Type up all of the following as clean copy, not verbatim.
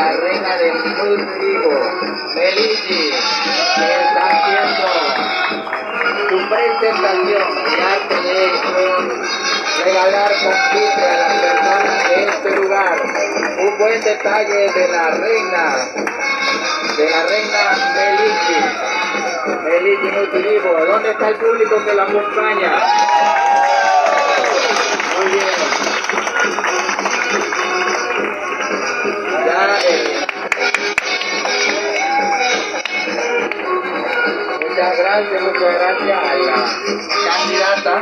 la reina de Nuturigo, Meligi, que está haciendo su presentación y arte de regalar conquista a las personas de este lugar. Un buen detalle de la reina Meligi Nuturigo. ¿Dónde está el público que la acompaña? Muy bien. Muchas gracias a la candidata.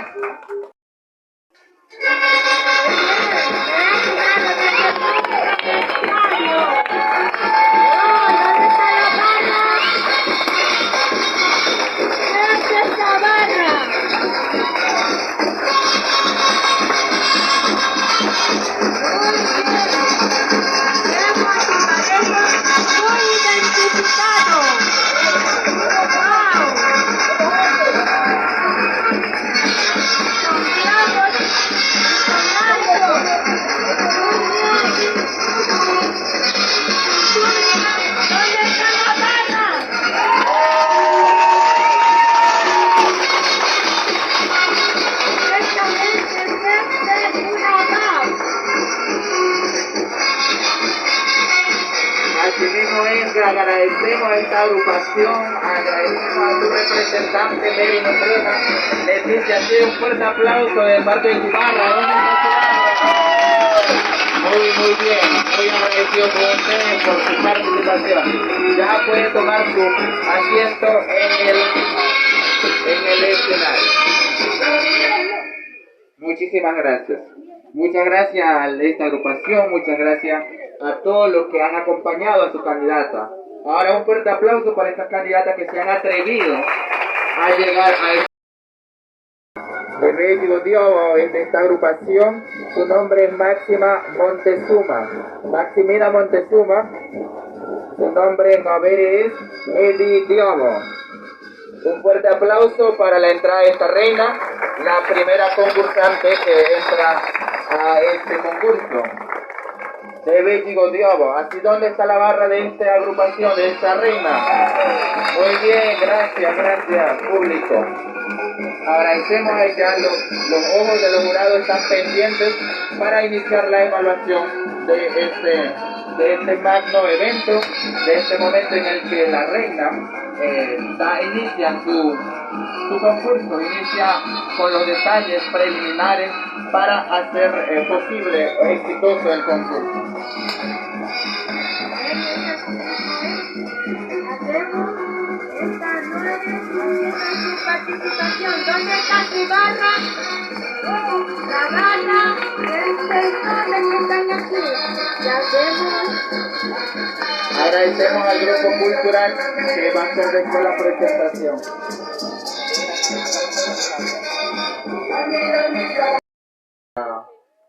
Agradecemos a esta agrupación, agradecemos a su representante Mary Notrena. Leticia, aquí un fuerte aplauso de parte de Ibarra. ¿Dónde está Ibarra? Muy bien, muy agradecido con ustedes por su participación. Ya puede tomar su asiento en el escenario. Muchísimas gracias. Muchas gracias a esta agrupación, muchas gracias a todos los que han acompañado a su candidata. Ahora un fuerte aplauso para estas candidatas que se han atrevido a llegar a esta agrupación. Su nombre es Maximina Montezuma. Su nombre en Novere es Edi Diobo. Un fuerte aplauso para la entrada de esta reina, la primera concursante que entra a este concurso. De Belligo Diobo. Así, ¿dónde está la barra de esta agrupación, de esta reina? Muy bien, gracias, público. Agradecemos a que los ojos de los jurados están pendientes para iniciar la evaluación de este magno evento, de este momento en el que la reina inicia su concurso, inicia con los detalles preliminares para hacer posible o exitoso el concurso. Participación. ¿Dónde está su barra? La barra de personas que están aquí. Ya vemos. Agradecemos al grupo cultural que va a hacer después la presentación.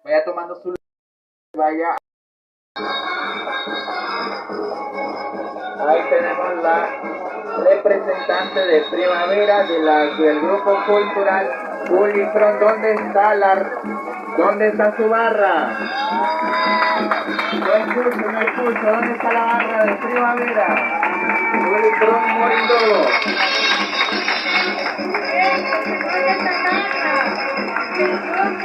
Vaya tomando su lugar, vaya. Ahí tenemos la representante de primavera del grupo cultural Ulifron. ¿Dónde está su barra? No escucho. ¿Dónde está la barra de primavera? Ulifron Morindolo. ¿Dónde está la barra?